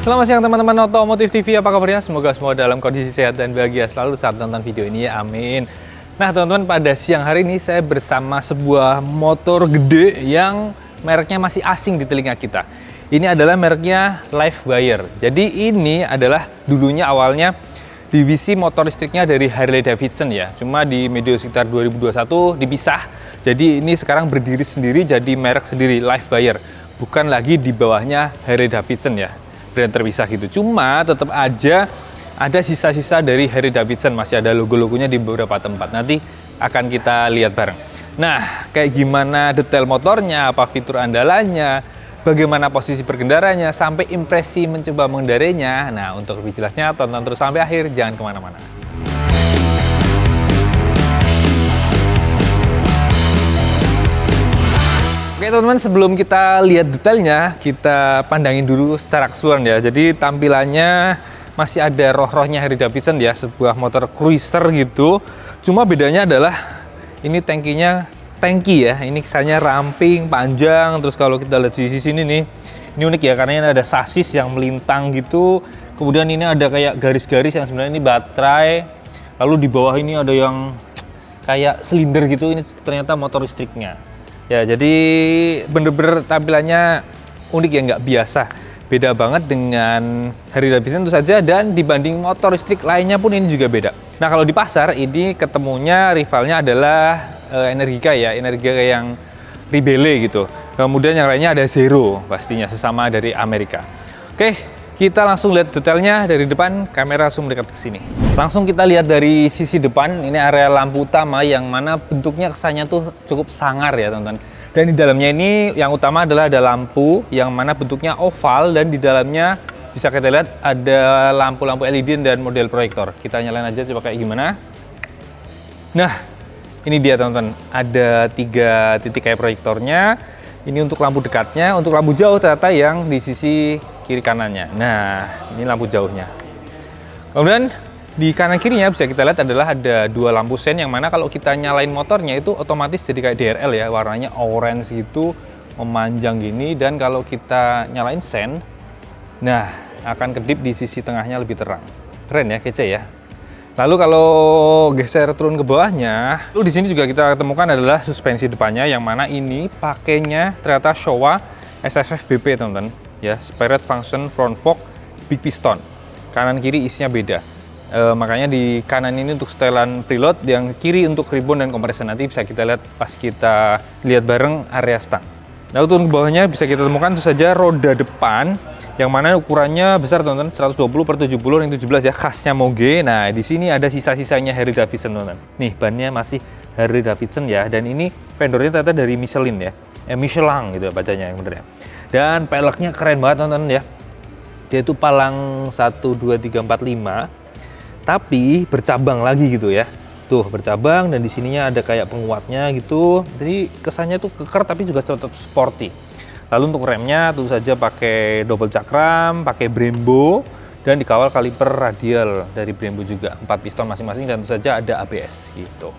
Selamat siang teman-teman Otomotif TV, apa kabarnya? Semoga semua dalam kondisi sehat dan bahagia selalu saat nonton video ini ya, amin. Nah teman-teman, pada siang hari ini saya bersama sebuah motor gede yang mereknya masih asing di telinga kita. Ini adalah mereknya LiveWire. Jadi ini adalah dulunya awalnya divisi motor listriknya dari Harley Davidson ya. Cuma di medio sekitar 2021 dipisah. Jadi ini sekarang berdiri sendiri jadi merek sendiri, LiveWire. Bukan lagi di bawahnya Harley Davidson ya, brand terpisah gitu. Cuma tetap aja ada sisa-sisa dari Harley Davidson, masih ada logo-logonya di beberapa tempat. Nanti akan kita lihat bareng. Nah, kayak gimana detail motornya, apa fitur andalannya, bagaimana posisi berkendaranya, sampai impresi mencoba mengendarainya. Nah, untuk lebih jelasnya tonton terus sampai akhir, jangan kemana-mana. Oke teman-teman, sebelum kita lihat detailnya, kita pandangin dulu secara keseluruhan ya. Jadi tampilannya masih ada roh-rohnya Harley Davidson ya, sebuah motor cruiser gitu. Cuma bedanya adalah ini tangkinya tangki ya. Ini kesannya ramping, panjang. Terus kalau kita lihat di sisi ini nih, ini unik ya karena ini ada sasis yang melintang gitu. Kemudian ini ada kayak garis-garis yang sebenarnya ini baterai. Lalu di bawah ini ada yang kayak silinder gitu. Ini ternyata motor listriknya. Ya, jadi bener-bener tampilannya unik ya, nggak biasa. Beda banget dengan Harley Davidson itu saja, dan dibanding motor listrik lainnya pun ini juga beda. Nah, kalau di pasar ini ketemunya rivalnya adalah Energica ya, Energica yang Ribelle gitu. Kemudian yang lainnya ada Zero, pastinya sesama dari Amerika. Oke, kita langsung lihat detailnya dari depan, kamera zoom dekat ke sini. Langsung kita lihat dari sisi depan, ini area lampu utama yang mana bentuknya kesannya tuh cukup sangar ya teman-teman. Dan di dalamnya ini yang utama adalah ada lampu yang mana bentuknya oval, dan di dalamnya bisa kita lihat ada lampu-lampu LED dan model proyektor. Kita nyalain aja coba kayak gimana. Nah, ini dia teman-teman, ada 3 titik kayak proyektornya. Ini untuk lampu dekatnya, untuk lampu jauh ternyata yang di sisi kiri kanannya. Nah, ini lampu jauhnya. Kemudian di kanan kirinya bisa kita lihat adalah ada 2 lampu sen yang mana kalau kita nyalain motornya itu otomatis jadi kayak DRL ya, warnanya orange gitu, memanjang gini. Dan kalau kita nyalain sen, nah akan kedip di sisi tengahnya lebih terang. Keren ya, kece ya. Lalu kalau geser turun ke bawahnya, lalu di sini juga kita temukan adalah suspensi depannya yang mana ini pakainya ternyata Showa SFF BP teman-teman ya, Spirit Function Front Fork Big Piston. Kanan kiri isinya beda. Makanya di kanan ini untuk setelan preload, yang kiri untuk ribbon dan kompresor. Nanti bisa kita lihat pas kita lihat bareng area stang. Lalu turun ke bawahnya bisa kita temukan itu saja roda depan yang mana ukurannya besar teman-teman, 120/70 ring 17 ya, khasnya Moge. Nah, di sini ada sisa-sisanya Harley Davidson teman-teman. Nih, bannya masih Harley Davidson ya, dan ini vendornya ternyata dari Michelin ya. Michelin gitu bacanya yang bener ya. Dan peleknya keren banget teman-teman ya. Dia itu palang 1 2 3 4 5 tapi bercabang lagi gitu ya. Tuh, bercabang, dan di sininya ada kayak penguatnya gitu. Jadi kesannya tuh keker tapi juga tetap sporty. Lalu untuk remnya tentu saja pakai double cakram, pakai Brembo, dan dikawal kaliper radial dari Brembo juga, 4 piston masing-masing, dan tentu saja ada ABS gitu.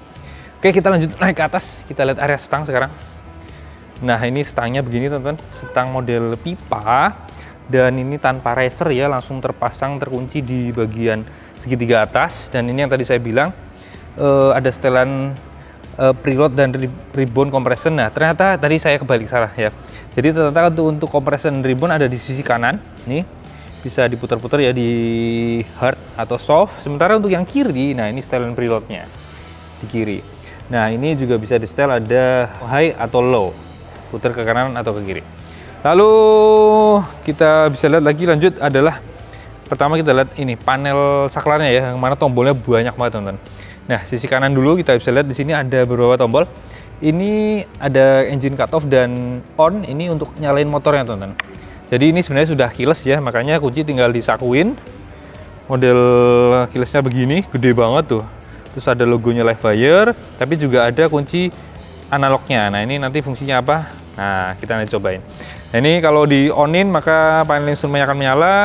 Oke, kita lanjut naik ke atas, kita lihat area stang sekarang. Nah, ini stangnya begini teman-teman, stang model pipa, dan ini tanpa racer ya, langsung terpasang terkunci di bagian segitiga atas. Dan ini yang tadi saya bilang ada setelan preload dan ribbon compression. Nah, ternyata tadi saya kebalik salah ya. Jadi ternyata untuk compression ribbon ada di sisi kanan. Nih, bisa diputar-putar ya di hard atau soft. Sementara untuk yang kiri, nah ini setelan preloadnya di kiri. Nah, ini juga bisa di setel ada high atau low. Putar ke kanan atau ke kiri. Lalu kita bisa lihat lagi lanjut adalah pertama kita lihat ini panel saklarnya ya, yang mana tombolnya banyak banget teman-teman. Nah, sisi kanan dulu kita bisa lihat di sini ada beberapa tombol. Ini ada engine cut off dan on, ini untuk nyalain motornya teman-teman. Jadi ini sebenarnya sudah keyless ya, makanya kunci tinggal disakuin. Model keylessnya begini, gede banget tuh. Terus ada logonya LiveWire, tapi juga ada kunci analognya. Nah, ini nanti fungsinya apa? Nah, kita nanti cobain. Nah, ini kalau di onin maka panel instrumennya akan menyala.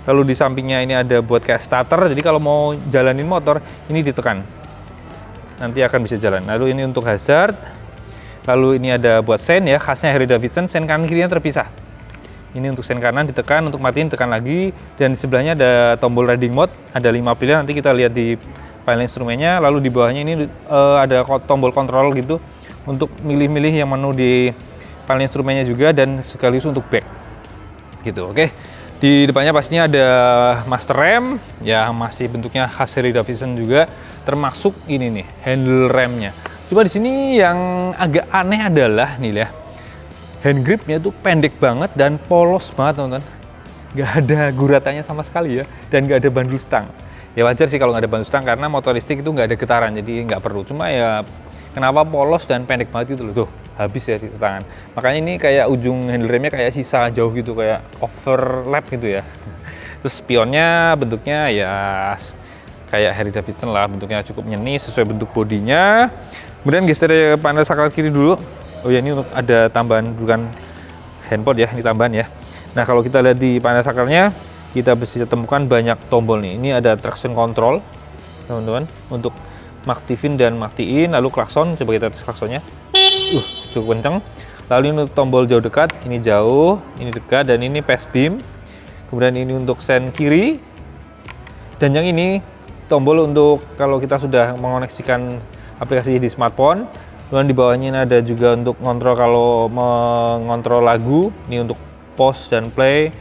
Lalu di sampingnya ini ada buat kayak starter, jadi kalau mau jalanin motor ini ditekan, nanti akan bisa jalan. Lalu ini untuk hazard, lalu ini ada buat sen ya, khasnya Harley Davidson, sen kanan kirinya terpisah. Ini untuk sen kanan ditekan, untuk matiin tekan lagi, dan di sebelahnya ada tombol riding mode, ada 5 pilihan, nanti kita lihat di panel instrumennya. Lalu di bawahnya ini ada tombol kontrol gitu untuk milih-milih yang menu di panel instrumennya juga, dan sekaligus untuk back gitu. Oke, di depannya pastinya ada master rem ya, masih bentuknya khas Harley Davidson juga, termasuk ini nih handle remnya. Coba di sini yang agak aneh adalah nih ya, hand gripnya tuh pendek banget dan polos banget teman-teman, nggak ada guratannya sama sekali ya, dan nggak ada bandul stang. Ya wajar sih kalau nggak ada bandul stang karena motor listrik itu nggak ada getaran, jadi nggak perlu. Cuma ya kenapa polos dan pendek banget gitu loh, tuh habis ya di tangan. Makanya ini kayak ujung handle remnya kayak sisa jauh gitu, kayak overlap gitu ya. Terus spionnya bentuknya ya kayak Harley Davidson lah, bentuknya cukup nyeni sesuai bentuk bodinya. Kemudian geser panel saklar kiri dulu. Oh ya, ini untuk ada tambahan, bukan handphone ya, ini tambahan ya. Nah kalau kita lihat di panel saklarnya, kita bisa temukan banyak tombol nih. Ini ada traction control teman-teman untuk aktifin dan matiin, lalu klakson, coba kita tes klaksonnya. Cukup kenceng. Lalu ini untuk tombol jauh dekat, ini jauh, ini dekat, dan ini pass beam. Kemudian ini untuk sen kiri, dan yang ini tombol untuk kalau kita sudah mengoneksikan aplikasi di smartphone. Kemudian di bawahnya ini ada juga untuk ngontrol kalau mengontrol lagu, ini untuk pause dan play,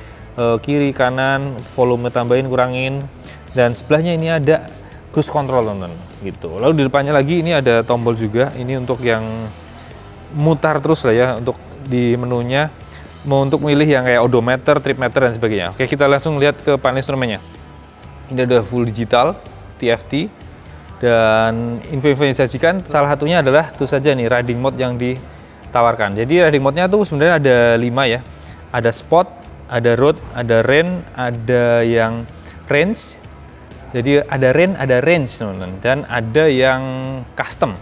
kiri kanan, volume tambahin kurangin, dan sebelahnya ini ada cruise control teman-teman gitu. Lalu di depannya lagi ini ada tombol juga, ini untuk yang mutar terus lah ya, untuk di menunya mau untuk milih yang kayak odometer, trip meter, dan sebagainya. Oke, kita langsung lihat ke panel instrumennya. Ini ada full digital TFT, dan info-info yang disajikan salah satunya adalah itu saja nih riding mode yang ditawarkan. Jadi riding mode-nya tuh sebenarnya ada 5 ya. Ada sport, ada road, ada rain, ada yang range. Jadi ada rain, ada range teman-teman, dan ada yang custom.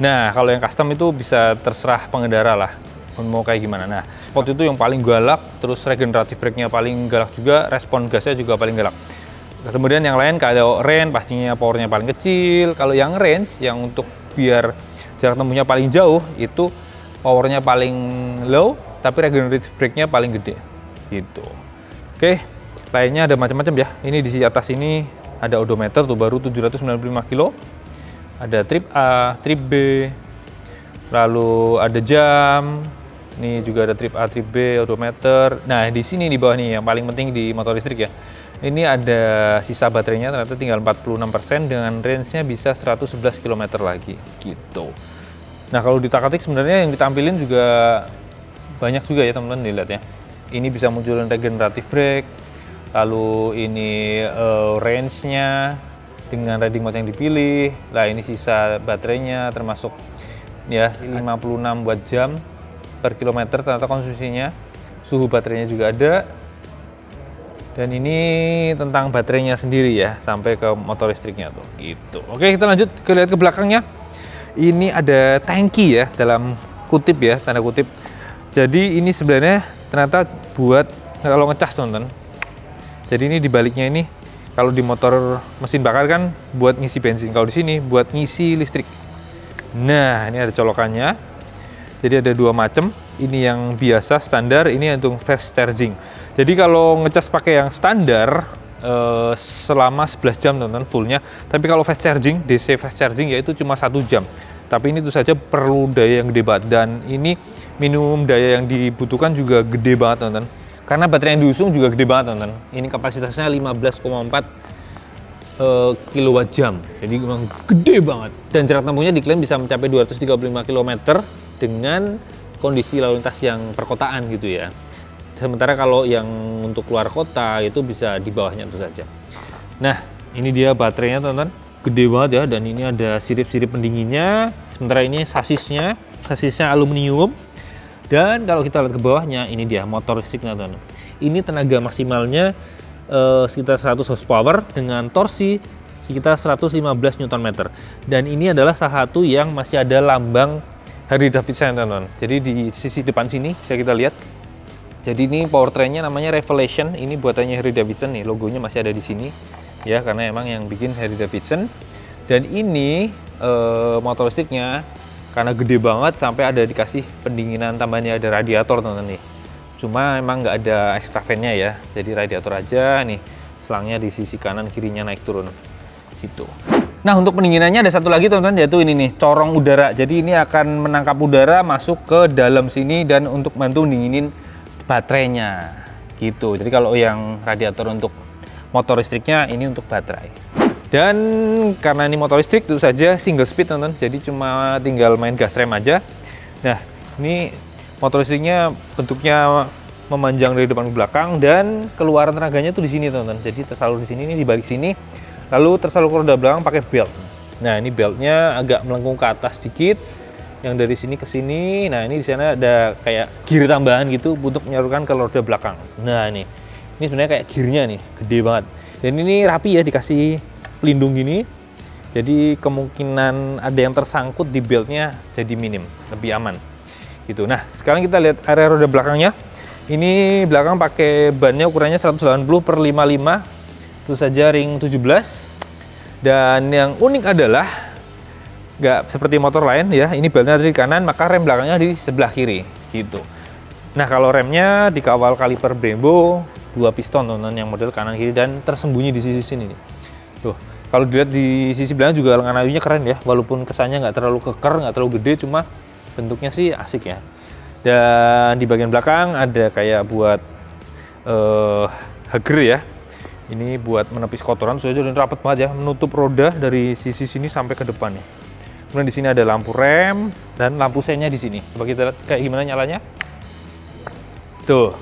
Nah, kalau yang custom itu bisa terserah pengendara lah mau kayak gimana. Nah, sport itu yang paling galak, terus regeneratif brake-nya paling galak juga, respon gasnya juga paling galak. Kemudian yang lain kalau range pastinya powernya paling kecil. Kalau yang range yang untuk biar jarak tempuhnya paling jauh itu powernya paling low tapi regenerative brake-nya paling gede gitu. Oke, lainnya ada macam-macam ya. Ini di atas ini ada odometer tuh baru 795 kilo. Ada trip A, trip B. Lalu ada jam. Ini juga ada trip A, trip B, odometer. Nah, di sini di bawah nih yang paling penting di motor listrik ya. Ini ada sisa baterainya ternyata tinggal 46% dengan range-nya bisa 111 km lagi gitu. Nah, kalau di Takatik sebenarnya yang ditampilin juga banyak juga ya teman-teman, dilihat ya. Ini bisa munculin regenerative brake, lalu ini range-nya dengan riding mode yang dipilih. Nah, ini sisa baterainya termasuk ya 56 watt jam per kilometer ternyata konsumsinya. Suhu baterainya juga ada. Dan ini tentang baterainya sendiri ya, sampai ke motor listriknya tuh gitu. Oke, kita lanjut lihat ke belakangnya. Ini ada tangki ya, dalam kutip ya, tanda kutip. Jadi ini sebenarnya ternyata buat kalau ngecas teman-teman. Jadi ini dibaliknya ini, kalau di motor mesin bakar kan buat ngisi bensin, kalau di sini buat ngisi listrik. Nah, ini ada colokannya. Jadi ada 2 macam. Ini yang biasa standar, ini untuk fast charging. Jadi kalau ngecas pakai yang standar selama 11 jam teman-teman fullnya. Tapi kalau fast charging, DC fast charging yaitu cuma 1 jam. Tapi ini tentu saja perlu daya yang gede banget, dan ini minimum daya yang dibutuhkan juga gede banget teman-teman. Karena baterai yang diusung juga gede banget teman-teman. Ini kapasitasnya 15,4 kilowatt jam. Jadi memang gede banget. Dan jarak tempuhnya diklaim bisa mencapai 235 km dengan kondisi lalu lintas yang perkotaan gitu ya. Sementara kalau yang untuk keluar kota itu bisa di bawahnya itu saja. Nah, ini dia baterainya teman-teman, gede banget ya, dan ini ada sirip-sirip pendinginnya. Sementara ini sasisnya aluminium. Dan kalau kita lihat ke bawahnya, ini dia motor listriknya teman-teman. Ini tenaga maksimalnya sekitar 100 horsepower dengan torsi sekitar 115 Nm. Dan ini adalah salah satu yang masih ada lambang Harley Davidson teman-teman. Jadi di sisi depan sini bisa kita lihat. Jadi ini powertrainnya namanya Revelation. Ini buatannya Harley Davidson nih, logonya masih ada di sini ya, karena emang yang bikin Harley Davidson. Dan ini motor listriknya karena gede banget sampai ada dikasih pendinginan tambahannya, ada radiator teman-teman nih. Cuma emang nggak ada extra fan-nya ya. Jadi radiator aja nih, selangnya di sisi kanan kirinya naik turun gitu. Nah, untuk pendinginannya ada satu lagi teman-teman, yaitu ini nih, corong udara. Jadi ini akan menangkap udara masuk ke dalam sini dan untuk bantu dinginin baterainya gitu. Jadi kalau yang radiator untuk motor listriknya, ini untuk baterai. Dan karena ini motor listrik, tentu saja single speed teman-teman. Jadi cuma tinggal main gas rem aja. Nah, ini motor listriknya bentuknya memanjang dari depan ke belakang dan keluaran tenaganya tuh di sini teman-teman. Jadi tersalur di sini, ini di balik sini. Lalu tersalur ke roda belakang pakai belt. Nah, ini beltnya agak melengkung ke atas sedikit. Yang dari sini ke sini. Nah, ini di sana ada kayak gear tambahan gitu untuk menyalurkan ke roda belakang. Nah, ini sebenarnya kayak gearnya nih, gede banget. Dan ini rapi ya, dikasih pelindung gini. Jadi kemungkinan ada yang tersangkut di beltnya jadi minim, lebih aman. Gitu. Nah, sekarang kita lihat area roda belakangnya. Ini belakang pakai bannya ukurannya 180/55. Itu saja ring 17. Dan yang unik adalah nggak seperti motor lain ya, ini beltnya ada di kanan, maka rem belakangnya di sebelah kiri gitu. Nah, kalau remnya dikawal kaliper Brembo 2 piston teman-teman, yang model kanan kiri dan tersembunyi di sisi sini nih. Tuh, kalau dilihat di sisi belakang juga lengan ayunya keren ya, walaupun kesannya nggak terlalu keker, nggak terlalu gede, cuma bentuknya sih asik ya. Dan di bagian belakang ada kayak buat hager ya. Ini buat menepis kotoran, sudah rapat banget ya, menutup roda dari sisi sini sampai ke depan nih. Kemudian di sini ada lampu rem dan lampu senya di sini. Coba kita lihat kayak gimana nyalanya. Tuh.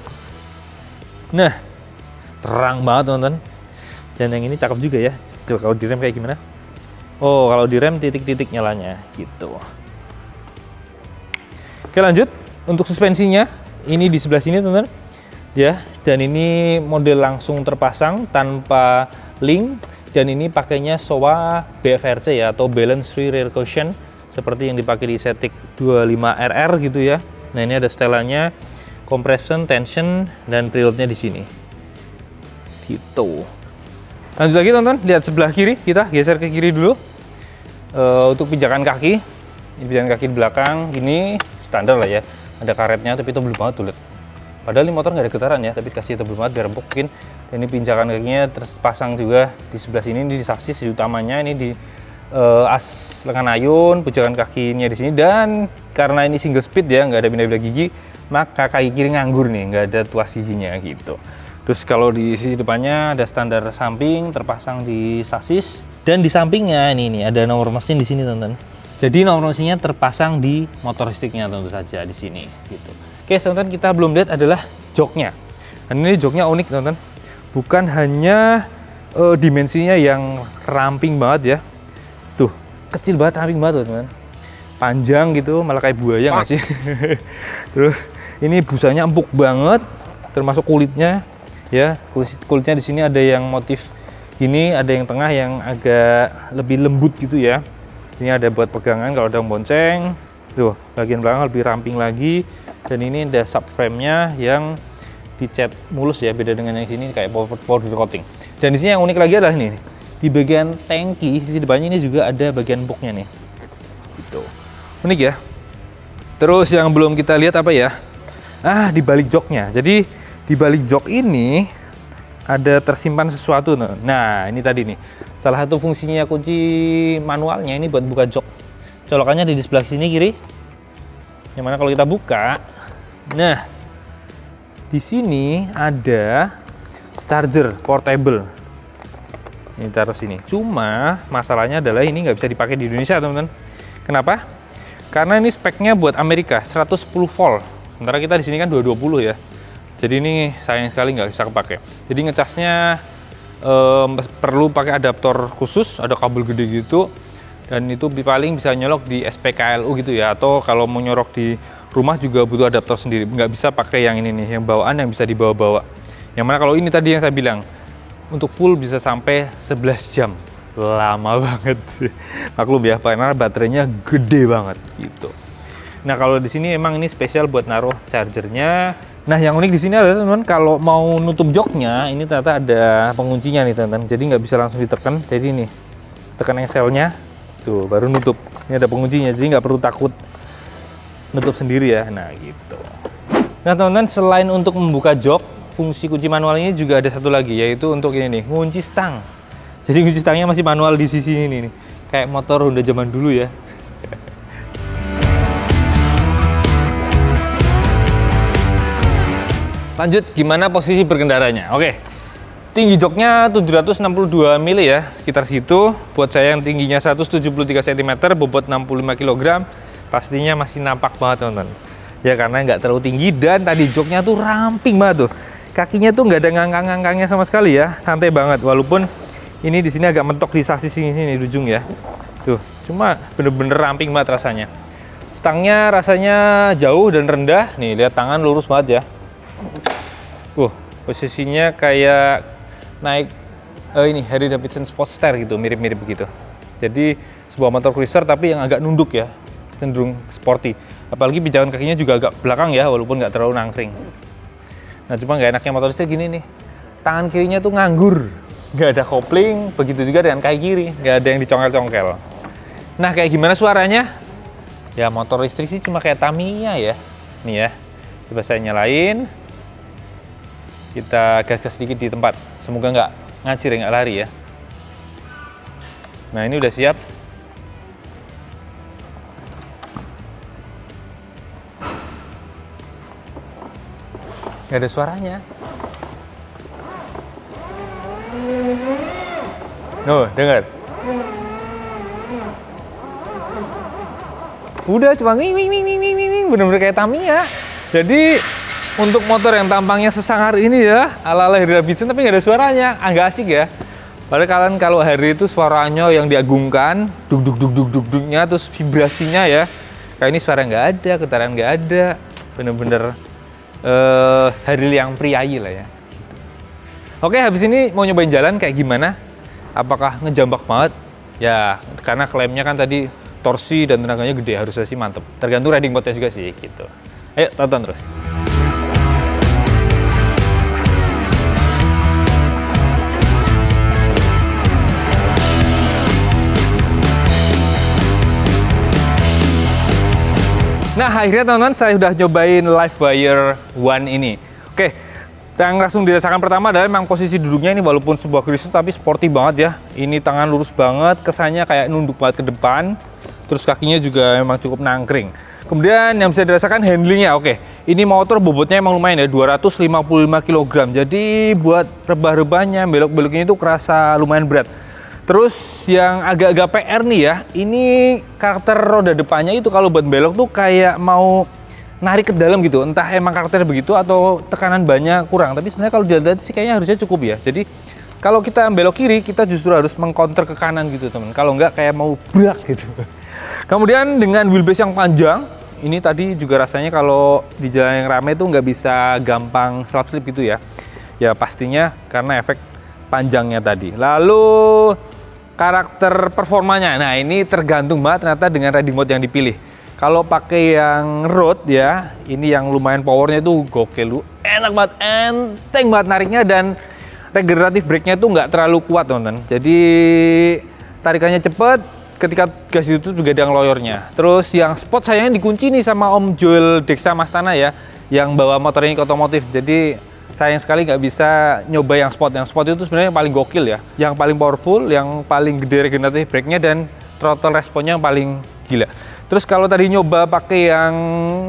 Nah, terang banget teman-teman. Dan yang ini cakep juga ya. Coba kalau direm kayak gimana? Oh, kalau direm titik-titik nyalanya gitu. Oke, lanjut. Untuk suspensinya, ini di sebelah sini teman-teman. Ya, dan ini model langsung terpasang tanpa link, dan ini pakainya Showa BFRC ya, atau Balance Free Rear Cushion, seperti yang dipakai di Cetic 25RR gitu ya. Nah, ini ada setelannya, compression, tension, dan preloadnya di sini. Gitu. Lanjut lagi teman-teman, lihat sebelah kiri, kita geser ke kiri dulu. Untuk pijakan kaki, ini pijakan kaki di belakang, ini standar lah ya, ada karetnya, tapi itu belum banget tuh lihat. Padahal ini motor nggak ada getaran ya, tapi kasih tebel banget biar empuk mungkin. Dan ini pinjakan kakinya terpasang juga di sebelah sini, ini di sasis utamanya, ini di as lengan ayun, pijakan kakinya di sini. Dan karena ini single speed ya, nggak ada pindah-pindah gigi, maka kaki kiri nganggur nih, nggak ada tuas giginya gitu. Terus kalau di sisi depannya ada standar samping terpasang di sasis, dan di sampingnya ini ada nomor mesin di sini teman-teman. Jadi nomor mesinnya terpasang di motor listriknya tentu saja di sini gitu. Oke, teman-teman, kita belum lihat adalah joknya. Dan ini joknya unik teman-teman. Bukan hanya dimensinya yang ramping banget ya. Tuh, kecil banget, ramping banget teman-teman. Panjang gitu, malah kayak buaya nggak sih? Terus ini busanya empuk banget, termasuk kulitnya ya. Kulitnya di sini ada yang motif gini, ada yang tengah yang agak lebih lembut gitu ya. Ini ada buat pegangan kalau ada bonceng. Tuh, bagian belakang lebih ramping lagi. Dan ini ada subframe-nya yang dicat mulus ya, beda dengan yang sini kayak powder coating. Dan di sini yang unik lagi adalah ini, di bagian tangki sisi depannya ini juga ada bagian booknya nih. Gitu. Unik ya. Terus yang belum kita lihat apa ya? Di balik joknya. Jadi di balik jok ini ada tersimpan sesuatu. Nah, ini tadi nih. Salah satu fungsinya kunci manualnya ini buat buka jok. Colokannya di sebelah sini kiri. Yang mana kalau kita buka, nah di sini ada charger portable. Ini taruh sini. Cuma masalahnya adalah ini nggak bisa dipakai di Indonesia teman-teman. Kenapa? Karena ini speknya buat Amerika 110 volt. Sementara kita di sini kan 220 ya. Jadi ini sayang sekali nggak bisa kepake. Jadi ngecasnya perlu pakai adaptor khusus, ada kabel gede gitu. Dan itu paling bisa nyolok di SPKLU gitu ya, atau kalau mau nyorok di rumah juga butuh adaptor sendiri, nggak bisa pakai yang ini nih, yang bawaan yang bisa dibawa-bawa. Yang mana kalau ini tadi yang saya bilang, untuk full bisa sampai 11 jam, lama banget. Maklum ya, karena baterainya gede banget gitu. Nah, kalau di sini emang ini spesial buat naruh chargernya. Nah, yang unik di sini adalah teman-teman, kalau mau nutup joknya, ini ternyata ada penguncinya nih teman-teman. Jadi nggak bisa langsung ditekan. Jadi ini, tekan engselnya, tuh baru nutup. Ini ada penguncinya, jadi nggak perlu takut nutup sendiri ya. Nah, gitu. Nah teman-teman, selain untuk membuka jok, fungsi kunci manual ini juga ada satu lagi, yaitu untuk ini nih, ngunci stang. Jadi kunci stangnya masih manual di sisi ini nih, kayak motor Honda zaman dulu ya. Lanjut, gimana posisi berkendaranya? Oke, tinggi joknya 762 mili ya, sekitar situ. Buat saya yang tingginya 173 cm, bobot 65 kg, pastinya masih nampak banget teman-teman. Ya karena nggak terlalu tinggi dan tadi joknya tuh ramping banget tuh. Kakinya tuh nggak ada ngangkang-ngangkangnya sama sekali ya, santai banget. Walaupun ini di sini agak mentok di sasis sini di ujung ya. Tuh, cuma bener-bener ramping banget rasanya. Stangnya rasanya jauh dan rendah. Nih, lihat tangan lurus banget ya. Posisinya kayak naik ini Harley Davidson Sportster gitu, mirip-mirip begitu. Jadi sebuah motor cruiser tapi yang agak nunduk ya, cenderung sporty. Apalagi pijakan kakinya juga agak belakang ya, walaupun nggak terlalu nangkring. Nah cuma nggak enaknya motor listrik gini nih, tangan kirinya tuh nganggur, nggak ada kopling. Begitu juga dengan kaki kiri, nggak ada yang dicongkel-congkel. Nah kayak gimana suaranya? Ya motor listrik sih cuma kayak Tamiya ya. Nih ya, coba saya nyalain. Kita gas-gas sedikit di tempat, semoga nggak ngacir, nggak lari ya. Nah ini udah siap. Nggak ada suaranya. Oh, dengar. Udah cuma wing bener-bener kayak Tamiya. Jadi untuk motor yang tampangnya sesangar ini ya, ala-ala Harley Davidson tapi nggak ada suaranya, agak asik ya. Padahal kalian kalau Harley itu suaranya yang diagungkan, duk-duk-duk-duk-duknya, terus vibrasinya ya. Kayak ini suara nggak ada, getaran nggak ada, bener-bener Harley yang priayi lah ya. Oke, habis ini mau nyobain jalan kayak gimana? Apakah ngejambak banget? Ya, karena klaimnya kan tadi torsi dan tenaganya gede, harusnya sih mantep. Tergantung riding mode-nya juga sih gitu. Ayo, tonton terus. Nah akhirnya teman-teman saya udah nyobain Livewire One ini. Oke, yang langsung dirasakan pertama adalah memang posisi duduknya ini walaupun sebuah cruiser tapi sporty banget ya. Ini tangan lurus banget, kesannya kayak nunduk banget ke depan. Terus kakinya juga memang cukup nangkring. Kemudian yang bisa dirasakan handlingnya, oke. Ini motor bobotnya emang lumayan ya, 255 kg. Jadi buat rebah-rebahnya, belok-beloknya itu kerasa lumayan berat. Terus yang agak-agak PR nih ya, ini karakter roda depannya itu kalau buat belok tuh kayak mau narik ke dalam gitu. Entah emang karakternya begitu atau tekanan bannya kurang. Tapi sebenarnya kalau dilihat sih kayaknya harusnya cukup ya. Jadi kalau kita belok kiri, kita justru harus mengcounter ke kanan gitu teman. Kalau enggak kayak mau brak gitu. Kemudian dengan wheelbase yang panjang, ini tadi juga rasanya kalau di jalan yang ramai tuh nggak bisa gampang slip gitu ya. Ya pastinya karena efek panjangnya tadi. Lalu karakter performanya, nah ini tergantung banget ternyata dengan riding mode yang dipilih. Kalau pakai yang road ya, ini yang lumayan powernya tuh gokil, enak banget, enteng banget nariknya dan regeneratif brake-nya tuh nggak terlalu kuat teman-teman. Jadi tarikannya cepet, ketika gas itu juga ada ngeloyornya. Terus yang spot sayangnya dikunci nih sama Om Joel Deksa Mastana ya, yang bawa motor ini ke otomotif. Jadi sayang sekali nggak bisa nyoba yang spot. Yang spot itu sebenarnya yang paling gokil ya, yang paling powerful, yang paling gede regeneratif brake-nya dan throttle responnya yang paling gila. Terus kalau tadi nyoba pakai yang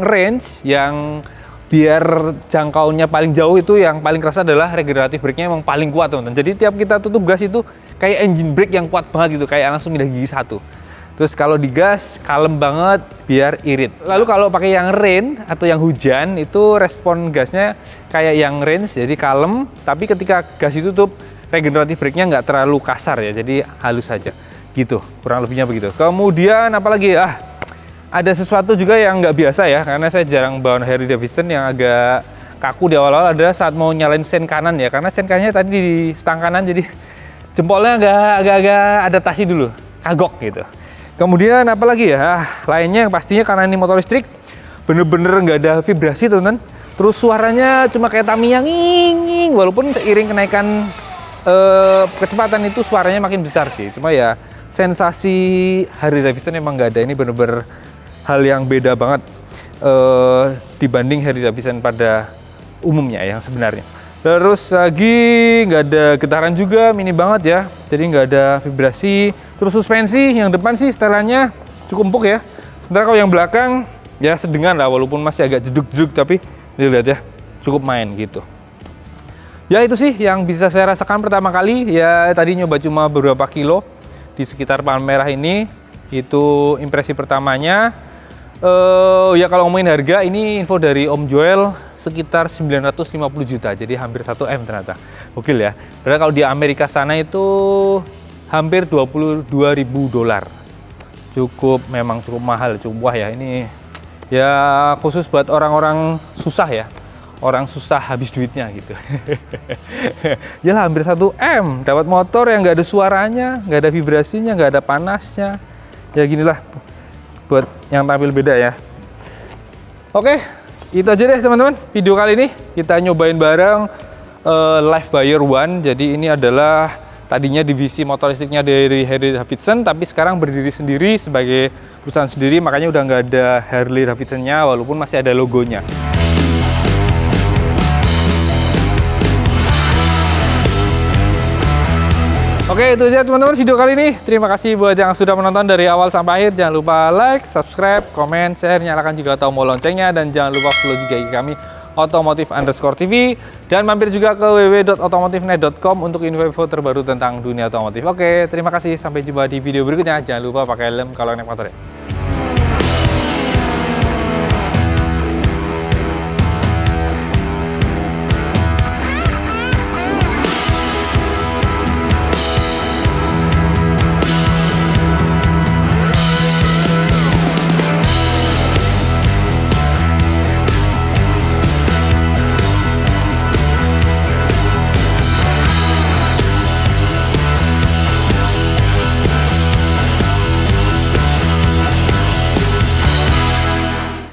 range, yang biar jangkaunya paling jauh itu yang paling kerasa adalah regeneratif brake-nya emang paling kuat teman-teman. Jadi tiap kita tutup gas itu kayak engine brake yang kuat banget gitu, kayak langsung pindah gigi satu. Terus kalau digas kalem banget biar irit. Lalu kalau pakai yang rain atau yang hujan itu respon gasnya kayak yang range jadi kalem, tapi ketika gas ditutup regeneratif brake-nya nggak terlalu kasar ya, jadi halus saja. Gitu, kurang lebihnya begitu. Kemudian apalagi ada sesuatu juga yang nggak biasa ya, karena saya jarang bawa Harley Davidson yang agak kaku di awal-awal adalah saat mau nyalain sen kanan ya, karena sen kanannya tadi di stang kanan jadi jempolnya agak-agak adaptasi dulu, kagok gitu. Kemudian apalagi ya, lainnya yang pastinya karena ini motor listrik bener-bener nggak ada vibrasi teman-teman. Terus suaranya cuma kayak Tamiya nging, walaupun seiring kenaikan kecepatan itu suaranya makin besar sih. Cuma ya sensasi Harley Davidson emang nggak ada, ini bener-bener hal yang beda banget. dibanding Harley Davidson pada umumnya yang sebenarnya. Terus lagi nggak ada getaran juga, mini banget ya, jadi nggak ada vibrasi. Terus suspensi yang depan sih setelannya cukup empuk ya. Sementara kalau yang belakang ya sedengan lah, walaupun masih agak jeduk-jeduk, tapi lihat ya cukup main gitu. Ya itu sih yang bisa saya rasakan pertama kali ya, tadi nyoba cuma beberapa kilo di sekitar Palmerah ini. Itu impresi pertamanya. Ya kalau ngomongin harga, ini info dari Om Joel sekitar 950 juta, jadi hampir 1 M ternyata. Gokil ya. Padahal kalau di Amerika sana itu hampir 22.000 dolar. Memang cukup mahal, cukup wah ya. Ini ya khusus buat orang-orang susah ya. Orang susah habis duitnya gitu. Ya lah, hampir 1 M dapat motor yang nggak ada suaranya, nggak ada vibrasinya, nggak ada panasnya. Ya ginilah buat yang tampil beda ya. Oke, itu aja deh teman-teman video kali ini. Kita nyobain bareng Live Buyer One. Jadi ini adalah tadinya divisi motor listriknya dari Harley Davidson, tapi sekarang berdiri sendiri sebagai perusahaan sendiri, makanya udah nggak ada Harley Davidson-nya walaupun masih ada logonya. Oke, itu aja teman-teman video kali ini. Terima kasih buat yang sudah menonton dari awal sampai akhir. Jangan lupa like, subscribe, komen, share, nyalakan juga tombol loncengnya, dan jangan lupa follow juga IG kami otomotif_tv, dan mampir juga ke www.otomotifnet.com untuk info-info terbaru tentang dunia otomotif. Oke, terima kasih, sampai jumpa di video berikutnya. Jangan lupa pakai helm kalau naik motor ya.